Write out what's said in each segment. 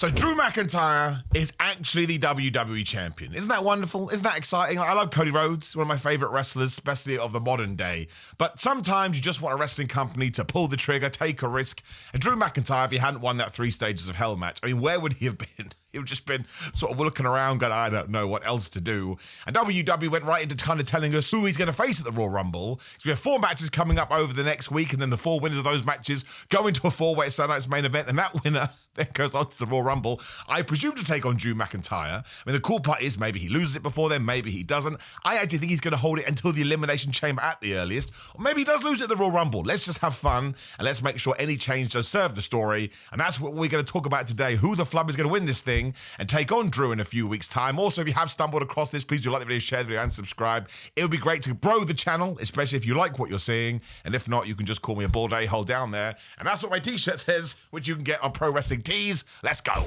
So Drew McIntyre is actually the WWE champion. Isn't that wonderful? Isn't that exciting? I love Cody Rhodes, one of my favorite wrestlers, especially of the modern day. But sometimes you just want a wrestling company to pull the trigger, take a risk. And Drew McIntyre, if he hadn't won that 3 Stages of Hell match, I mean, where would he have been? He would just been sort of looking around going, I don't know what else to do. And WWE went right into kind of telling us who he's going to face at the Royal Rumble. So we have 4 matches coming up over the next week, and then the 4 winners of those matches go into a 4-way Saturday night's main event, and that winner then goes on to the Royal Rumble, I presume, to take on Drew McIntyre. I mean, the cool part is maybe he loses it before then, maybe he doesn't. I actually think he's going to hold it until the Elimination Chamber at the earliest, or maybe he does lose it at the Royal Rumble. Let's just have fun, and let's make sure any change does serve the story, and that's what we're going to talk about today, who the flub is going to win this thing and take on Drew in a few weeks' time. Also, if you have stumbled across this, please do like the video, share the video, and subscribe. It would be great to grow the channel, especially if you like what you're seeing, and if not, you can just call me a bald a-hole down there, and that's what my t-shirt says, which you can get on Pro Wrestling Tees. Let's go.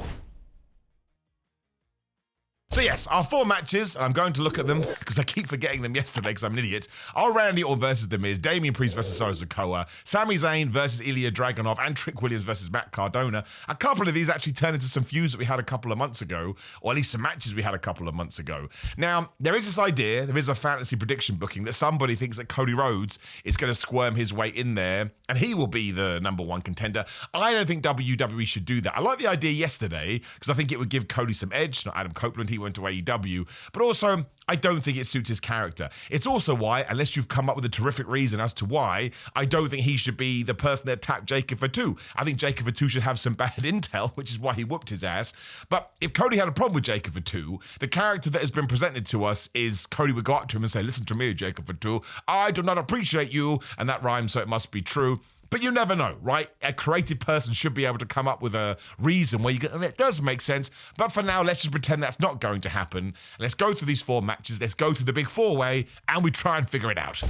So yes, our 4 matches, and I'm going to look at them because I keep forgetting them yesterday because I'm an idiot, are Randy Orton versus The Miz, Damian Priest versus Sikoa, Sami Zayn versus Ilia, Dragunov, and Trick Williams versus Matt Cardona. A couple of these actually turned into some feuds that we had a couple of months ago, or at least some matches we had a couple of months ago. Now, there is this idea, there is a fantasy prediction booking that somebody thinks that Cody Rhodes is going to squirm his way in there, and he will be the #1 contender. I don't think WWE should do that. I like the idea yesterday because I think it would give Cody some edge, not Adam Copeland, he went to AEW, but also I don't think it suits his character. It's also why, unless you've come up with a terrific reason as to why, I don't think he should be the person that tapped Jacob Fatu. I think Jacob Fatu should have some bad intel, which is why he whooped his ass. But if Cody had a problem with Jacob Fatu, the character that has been presented to us is Cody would go up to him and say, listen to me, Jacob Fatu, I do not appreciate you, and that rhymes, so it must be true. But you never know, right? A creative person should be able to come up with a reason where you go, and it does make sense. But for now, let's just pretend that's not going to happen. Let's go through these 4 matches. Let's go through the big 4-way, and we try and figure it out.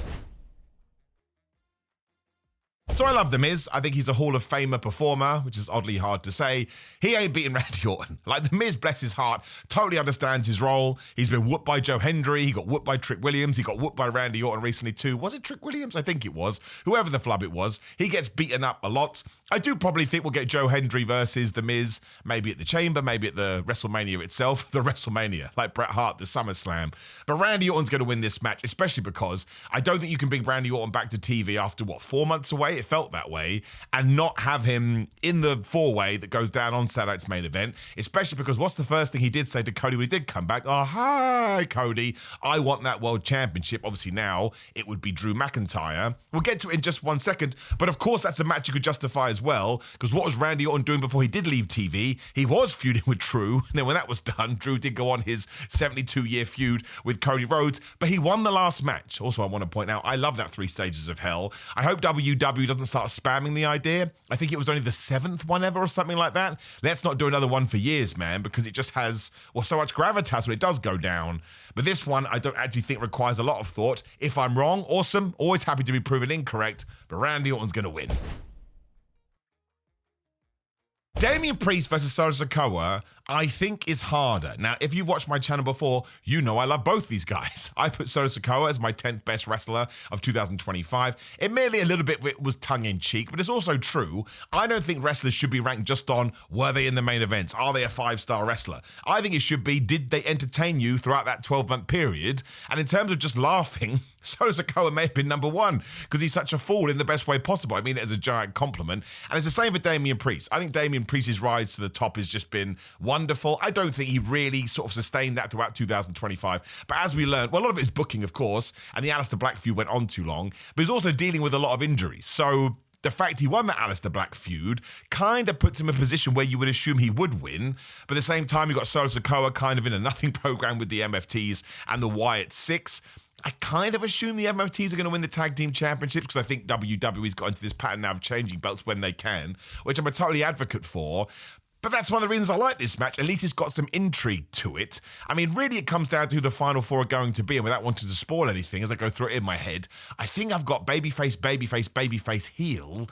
So I love The Miz. I think he's a Hall of Famer performer, which is oddly hard to say. He ain't beating Randy Orton. Like, The Miz, bless his heart, totally understands his role. He's been whooped by Joe Hendry. He got whooped by Trick Williams. He got whooped by Randy Orton recently too. Was it Trick Williams? I think it was. Whoever the flub it was. He gets beaten up a lot. I do probably think we'll get Joe Hendry versus The Miz, maybe at the Chamber, maybe at the WrestleMania itself. The WrestleMania, like Bret Hart, the SummerSlam. But Randy Orton's going to win this match, especially because I don't think you can bring Randy Orton back to TV after, 4 months away? It felt that way, and not have him in the 4-way that goes down on Saturday night's main event, especially because what's the first thing he did say to Cody when he did come back? Oh, hi, Cody. I want that world championship. Obviously now it would be Drew McIntyre. We'll get to it in just 1 second, but of course that's a match you could justify as well, because what was Randy Orton doing before he did leave TV? He was feuding with Drew, and then when that was done, Drew did go on his 72-year feud with Cody Rhodes, but he won the last match. Also, I want to point out, I love that 3 Stages of Hell. I hope WWE doesn't start spamming the idea. I think it was only the 7th one ever or something like that. Let's not do another one for years, man, because it just has, so much gravitas when it does go down. But this one, I don't actually think requires a lot of thought. If I'm wrong, awesome. Always happy to be proven incorrect, but Randy Orton's going to win. Damian Priest versus Sikoa, I think, is harder. Now, if you've watched my channel before, you know I love both these guys. I put Sikoa as my 10th best wrestler of 2025. Admittedly, a little bit of it was tongue-in-cheek, but it's also true. I don't think wrestlers should be ranked just on, were they in the main events? Are they a 5-star wrestler? I think it should be, did they entertain you throughout that 12-month period? And in terms of just laughing, Sikoa may have been #1 because he's such a fool in the best way possible. I mean it as a giant compliment. And it's the same for Damian Priest. I think Damian Priest's rise to the top has just been wonderful. I don't think he really sort of sustained that throughout 2025. But as we learned, well, a lot of it is booking, of course, and the Aleister Black feud went on too long, but he's also dealing with a lot of injuries. So the fact he won that Aleister Black feud kind of puts him in a position where you would assume he would win. But at the same time, you got Sikoa kind of in a nothing program with the MFTs and the Wyatt 6. I kind of assume the MFTs are going to win the tag team championships because I think WWE's got into this pattern now of changing belts when they can, which I'm a totally advocate for. But that's one of the reasons I like this match. At least it's got some intrigue to it. I mean, really, it comes down to who the final 4 are going to be, and without wanting to spoil anything, as I go through it in my head, I think I've got babyface, babyface, babyface, heel.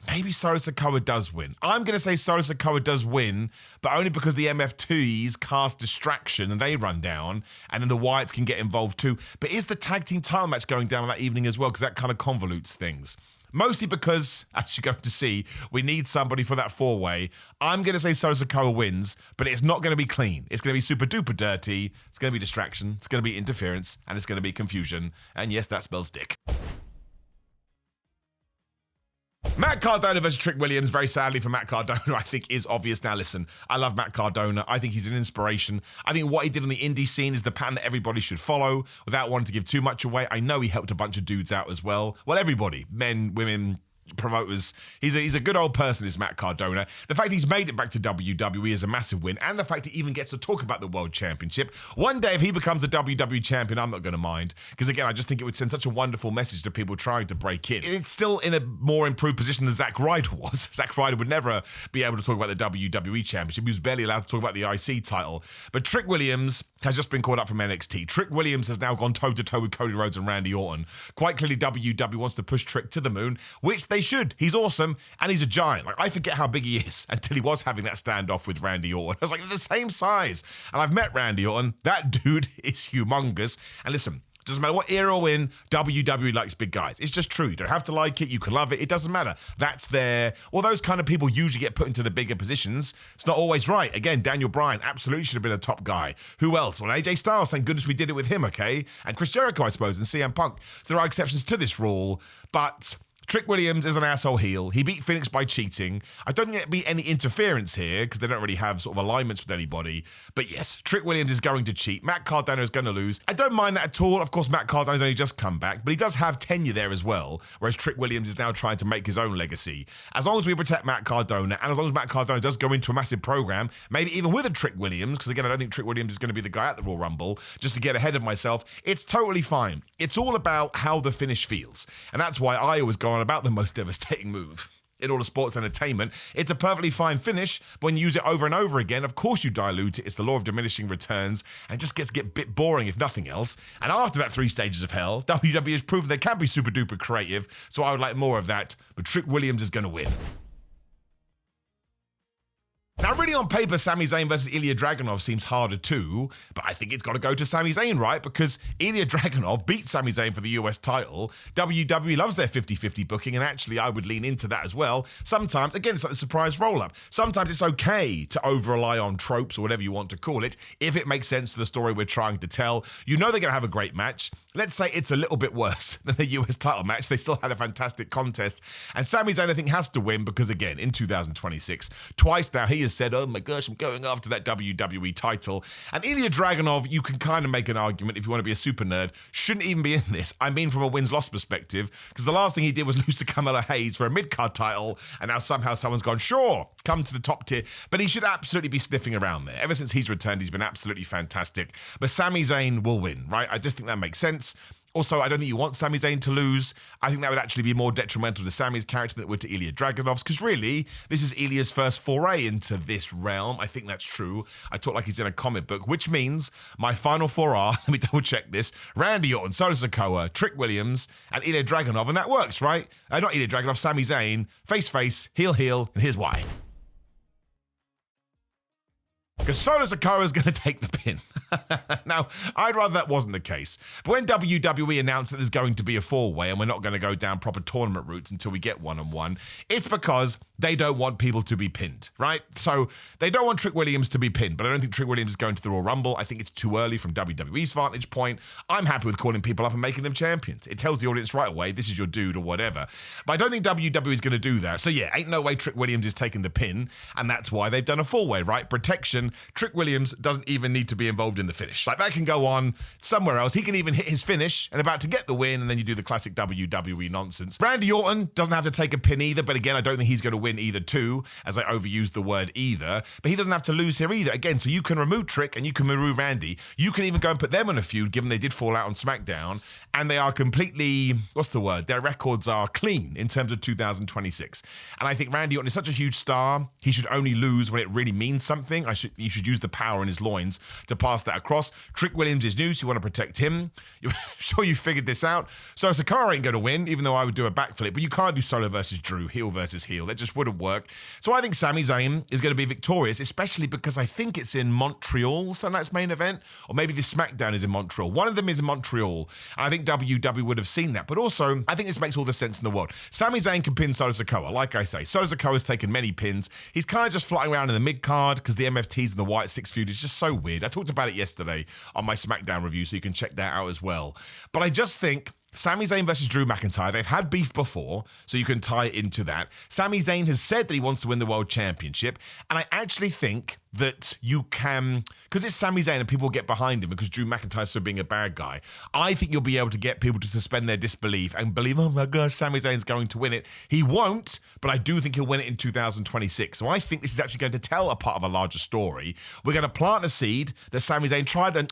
Maybe Sikoa does win. I'm going to say Sikoa does win, but only because the MF2s cast distraction and they run down, and then the Wyatts can get involved too. But is the tag team title match going down on that evening as well? Because that kind of convolutes things. Mostly because, as you're going to see, we need somebody for that four-way. I'm going to say Solo Sikoa wins, but it's not going to be clean. It's going to be super duper dirty. It's going to be distraction. It's going to be interference. And it's going to be confusion. And yes, that spells dick. Matt Cardona versus Trick Williams, very sadly for Matt Cardona, I think is obvious. Now listen, I love Matt Cardona. I think he's an inspiration. I think what he did on the indie scene is the pattern that everybody should follow without wanting to give too much away. I know he helped a bunch of dudes out as well. Well, everybody, men, women, promoters. He's a good old person, is Matt Cardona. The fact he's made it back to WWE is a massive win, and the fact he even gets to talk about the World Championship. One day, if he becomes a WWE champion, I'm not going to mind, because again, I just think it would send such a wonderful message to people trying to break in. It's still in a more improved position than Zack Ryder was. Zack Ryder would never be able to talk about the WWE Championship. He was barely allowed to talk about the IC title. But Trick Williams has just been called up from NXT. Trick Williams has now gone toe-to-toe with Cody Rhodes and Randy Orton. Quite clearly, WWE wants to push Trick to the moon, which they should. He's awesome, and he's a giant. Like, I forget how big he is until he was having that standoff with Randy Orton. I was like, they're the same size. And I've met Randy Orton. That dude is humongous. And listen, doesn't matter what era or in, WWE likes big guys. It's just true. You don't have to like it. You can love it. It doesn't matter. That's their... Well, those kind of people usually get put into the bigger positions. It's not always right. Again, Daniel Bryan absolutely should have been a top guy. Who else? Well, AJ Styles, thank goodness we did it with him, okay? And Chris Jericho, I suppose, and CM Punk. So there are exceptions to this rule, but... Trick Williams is an asshole heel. He beat Phoenix by cheating. I don't think there'd be any interference here because they don't really have sort of alignments with anybody. But yes, Trick Williams is going to cheat. Matt Cardona is going to lose. I don't mind that at all. Of course, Matt Cardona's only just come back, but he does have tenure there as well, whereas Trick Williams is now trying to make his own legacy. As long as we protect Matt Cardona, and as long as Matt Cardona does go into a massive program, maybe even with a Trick Williams, because again, I don't think Trick Williams is going to be the guy at the Royal Rumble, just to get ahead of myself, it's totally fine. It's all about how the finish feels. And that's why I always go on about the most devastating move in all of sports entertainment. It's a perfectly fine finish, but when you use it over and over again, of course you dilute it. It's the law of diminishing returns, and it just gets to get a bit boring if nothing else. And after that 3 stages of hell, WWE has proven they can be super duper creative, so I would like more of that, but Trick Williams is going to win. Now, really on paper, Sami Zayn versus Ilia Dragunov seems harder too, but I think it's got to go to Sami Zayn, right? Because Ilia Dragunov beat Sami Zayn for the US title. WWE loves their 50-50 booking, and actually I would lean into that as well. Sometimes, again, it's like the surprise roll-up. Sometimes it's okay to over-rely on tropes or whatever you want to call it, if it makes sense to the story we're trying to tell. You know they're going to have a great match. Let's say it's a little bit worse than the US title match. They still had a fantastic contest. And Sami Zayn, I think, has to win because, again, in 2026, twice now he has said, oh my gosh, I'm going after that WWE title. And Ilya Dragunov, you can kind of make an argument, if you want to be a super nerd, shouldn't even be in this. I mean from a wins-loss perspective, because the last thing he did was lose to Carmelo Hayes for a mid-card title, and now somehow someone's gone, sure, come to the top tier. But he should absolutely be sniffing around there. Ever since he's returned, he's been absolutely fantastic. But Sami Zayn will win, right? I just think that makes sense. Also, I don't think you want Sami Zayn to lose. I think that would actually be more detrimental to Sami's character than it would to Ilya Dragunov's, because really, this is Ilya's first foray into this realm. I think that's true. I talk like he's in a comic book, which means my final 4 are, let me double check this, Randy Orton, Solo Sikoa, Trick Williams, and Ilya Dragunov, and that works, right? Not Ilya Dragunov, Sami Zayn, face, heel, and here's why. Because Solo Sikoa is going to take the pin. Now, I'd rather that wasn't the case. But when WWE announced that there's going to be a 4-way and we're not going to go down proper tournament routes until we get one-on-one, it's because they don't want people to be pinned, right? So they don't want Trick Williams to be pinned, but I don't think Trick Williams is going to the Royal Rumble. I think it's too early from WWE's vantage point. I'm happy with calling people up and making them champions. It tells the audience right away, this is your dude or whatever. But I don't think WWE is going to do that. So yeah, ain't no way Trick Williams is taking the pin, and that's why they've done a 4-way, right? Protection. Trick Williams doesn't even need to be involved in the finish. Like, that can go on somewhere else. He can even hit his finish and about to get the win, and then you do the classic WWE nonsense. Randy Orton doesn't have to take a pin either, but again, I don't think he's going to win either too, as I overused the word either. But he doesn't have to lose here either. Again, so you can remove Trick and you can remove Randy. You can even go and put them in a feud, given they did fall out on SmackDown, and they are completely, what's the word? Their records are clean in terms of 2026. And I think Randy Orton is such a huge star, he should only lose when it really means something. You should use the power in his loins to pass that across. Trick Williams is new, so you want to protect him. You're sure you figured this out. So Sikoa ain't going to win, even though I would do a backflip, but you can't do Solo versus Drew, heel versus heel. That just wouldn't work. So I think Sami Zayn is going to be victorious, especially because I think it's in Montreal, Sunday's main event, or maybe the SmackDown is in Montreal. One of them is in Montreal, and I think WWE would have seen that. But also, I think this makes all the sense in the world. Sami Zayn can pin Solo Sikoa. Like I say, Solo Sikoa's taken many pins. He's kind of just flying around in the mid-card because the MFTs and the White Six feud is just so weird. I talked about it yesterday on my SmackDown review, so you can check that out as well. But I just think Sami Zayn versus Drew McIntyre, they've had beef before, so you can tie it into that. Sami Zayn has said that he wants to win the World Championship, and I actually think that you can, because it's Sami Zayn and people will get behind him because Drew McIntyre's so being a bad guy, I think you'll be able to get people to suspend their disbelief and believe, oh my gosh, Sami Zayn's going to win it. He won't, but I do think he'll win it in 2026. So I think this is actually going to tell a part of a larger story. We're going to plant the seed that Sami Zayn tried and,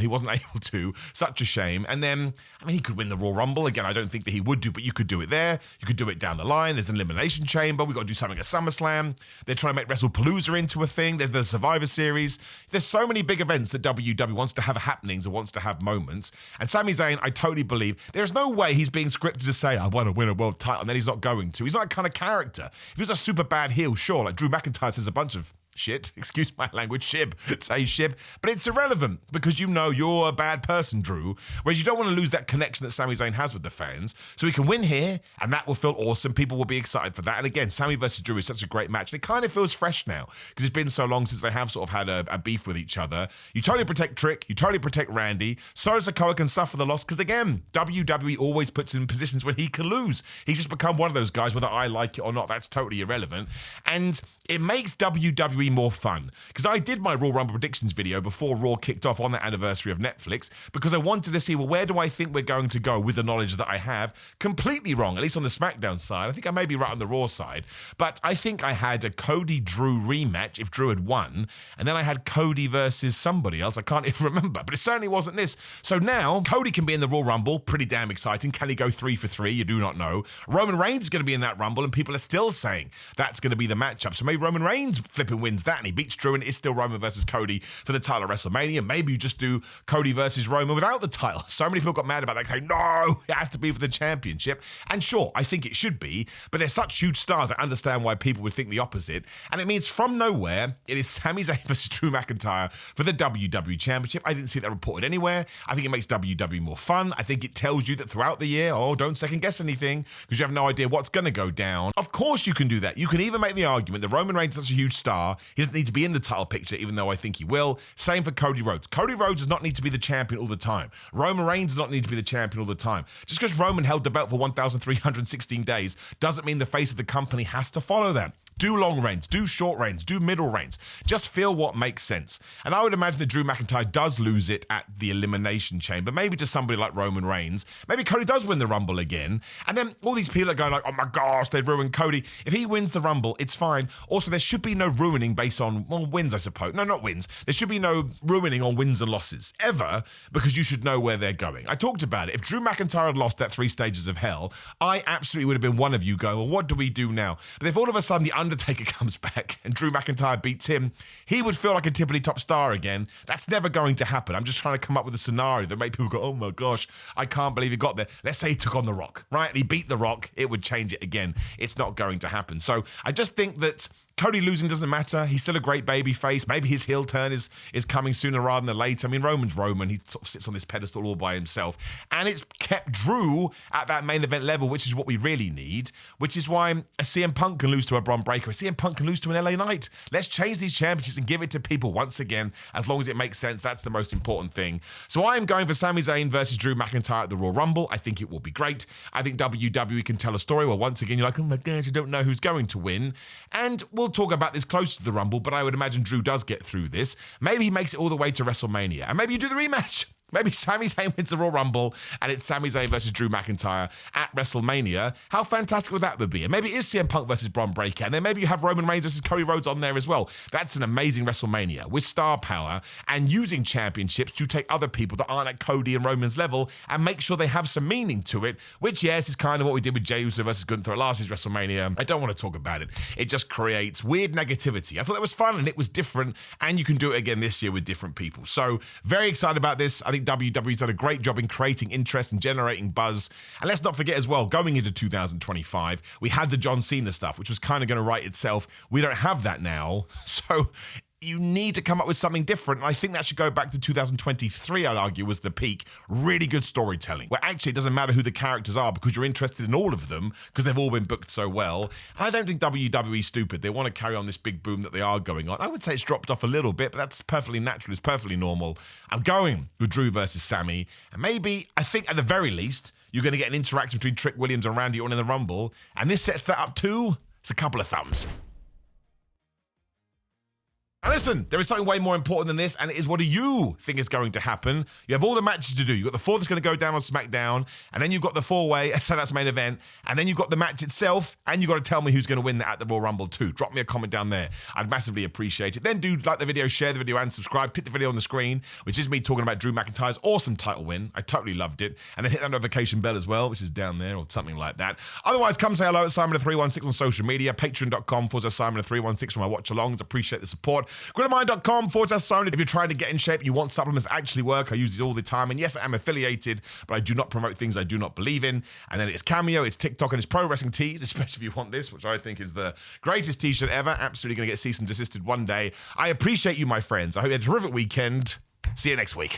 he wasn't able to. Such a shame. And then, he could win the Royal Rumble. Again, I don't think that he would do, but you could do it there. You could do it down the line. There's an Elimination Chamber. We've got to do something at SummerSlam. They're trying to make WrestlePalooza into a thing. There's the Survivor Series. There's so many big events that WWE wants to have happenings and wants to have moments. And Sami Zayn, I totally believe, there's no way he's being scripted to say, I want to win a world title, and then he's not going to. He's not that kind of character. If he was a super bad heel, sure, like Drew McIntyre says a bunch of shit, excuse my language, say shib, but it's irrelevant because you know you're a bad person, Drew, whereas you don't want to lose that connection that Sami Zayn has with the fans, so he can win here, and that will feel awesome. People will be excited for that, and again, Sami versus Drew is such a great match, and it kind of feels fresh now, because it's been so long since they have sort of had a beef with each other. You totally protect Trick, you totally protect Randy, Solo Sikoa can suffer the loss, because again, WWE always puts him in positions where he can lose. He's just become one of those guys, whether I like it or not, that's totally irrelevant, and it makes WWE more fun. Because I did my Royal Rumble predictions video before Raw kicked off on the anniversary of Netflix, because I wanted to see, well, where do I think we're going to go with the knowledge that I have? Completely wrong, at least on the SmackDown side. I think I may be right on the Raw side. But I think I had a Cody-Drew rematch if Drew had won, and then I had Cody versus somebody else. I can't even remember, but it certainly wasn't this. So now, Cody can be in the Royal Rumble, pretty damn exciting. Can he go 3 for 3? You do not know. Roman Reigns is going to be in that Rumble, and people are still saying that's going to be the matchup. So maybe Roman Reigns flipping wins that, and he beats Drew, and it's still Roman versus Cody for the title at WrestleMania. Maybe you just do Cody versus Roman without the title. So many people got mad about that, saying, no, it has to be for the championship. And sure, I think it should be, but they're such huge stars, I understand why people would think the opposite. And it means from nowhere, it is Sami Zayn versus Drew McIntyre for the WWE Championship. I didn't see that reported anywhere. I think it makes WWE more fun. I think it tells you that throughout the year, don't second guess anything, because you have no idea what's going to go down. Of course you can do that. You can even make the argument that Roman Reigns is such a huge star, he doesn't need to be in the title picture, even though I think he will. Same for Cody Rhodes. Cody Rhodes does not need to be the champion all the time. Roman Reigns does not need to be the champion all the time. Just because Roman held the belt for 1,316 days doesn't mean the face of the company has to follow that. Do long reigns, do short reigns, do middle reigns. Just feel what makes sense. And I would imagine that Drew McIntyre does lose it at the Elimination Chamber, maybe to somebody like Roman Reigns. Maybe Cody does win the Rumble again. And then all these people are going like, oh my gosh, they've ruined Cody. If he wins the Rumble, it's fine. Also, there should be no ruining based on, wins, I suppose. No, not wins. There should be no ruining on wins and losses, ever, because you should know where they're going. I talked about it. If Drew McIntyre had lost that 3 stages of hell, I absolutely would have been one of you going, well, what do we do now? But if all of a sudden the Undertaker comes back and Drew McIntyre beats him, he would feel like a tippity top star again. That's never going to happen. I'm just trying to come up with a scenario that make people go, oh my gosh, I can't believe he got there. Let's say he took on The Rock, right? And he beat The Rock, it would change it again. It's not going to happen. So I just think that Cody losing doesn't matter. He's still a great baby face. Maybe his heel turn is coming sooner rather than later. I mean, Roman's Roman. He sort of sits on this pedestal all by himself. And it's kept Drew at that main event level, which is what we really need, which is why a CM Punk can lose to a Bron Breakker. A CM Punk can lose to an LA Knight. Let's change these championships and give it to people once again, as long as it makes sense. That's the most important thing. So I am going for Sami Zayn versus Drew McIntyre at the Royal Rumble. I think it will be great. I think WWE can tell a story where once again you're like, oh my gosh, I don't know who's going to win. And we'll talk about this close to the Rumble, but I would imagine Drew does get through this. Maybe he makes it all the way to WrestleMania, and maybe you do the rematch. Maybe Sami Zayn wins the Royal Rumble and it's Sami Zayn versus Drew McIntyre at WrestleMania. How fantastic would that be? And maybe it is CM Punk versus Bron Breakker, and then maybe you have Roman Reigns versus Cody Rhodes on there as well. That's an amazing WrestleMania with star power and using championships to take other people that aren't at Cody and Roman's level and make sure they have some meaning to it, which, yes, is kind of what we did with Jey Uso versus Gunther at last year's WrestleMania. I don't want to talk about it. It just creates weird negativity. I thought that was fun and it was different, and you can do it again this year with different people. So very excited about this. I think think WWE's done a great job in creating interest and generating buzz. And let's not forget as well, going into 2025, we had the John Cena stuff, which was kind of going to write itself. We don't have that now. So you need to come up with something different. And I think that should go back to 2023, I'd argue, was the peak. Really good storytelling, where actually it doesn't matter who the characters are because you're interested in all of them because they've all been booked so well. And I don't think WWE's stupid. They want to carry on this big boom that they are going on. I would say it's dropped off a little bit, but that's perfectly natural. It's perfectly normal. I'm going with Drew versus Sami. And maybe, I think at the very least, you're going to get an interaction between Trick Williams and Randy Orton in the Rumble. And this sets that up too. It's a couple of thumbs. Now listen, there is something way more important than this, and it is, what do you think is going to happen? You have all the matches to do. You've got the four that's going to go down on SmackDown, and then you've got the four-way, so that's main event, and then you've got the match itself, and you've got to tell me who's going to win that at the Royal Rumble too. Drop me a comment down there. I'd massively appreciate it. Then do like the video, share the video, and subscribe. Click the video on the screen, which is me talking about Drew McIntyre's awesome title win. I totally loved it. And then hit that notification bell as well, which is down there, or something like that. Otherwise, come say hello at Simon316 on social media, patreon.com/Simon316 for my watch-alongs. Appreciate the support. Grittermind.com/Simon. If you're trying to get in shape, you want supplements that actually work. I use these all the time. And yes, I am affiliated, but I do not promote things I do not believe in. And then it's Cameo, it's TikTok, and it's Pro Wrestling Tees, especially if you want this, which I think is the greatest t-shirt ever. Absolutely going to get cease and desisted one day. I appreciate you, my friends. I hope you had a terrific weekend. See you next week.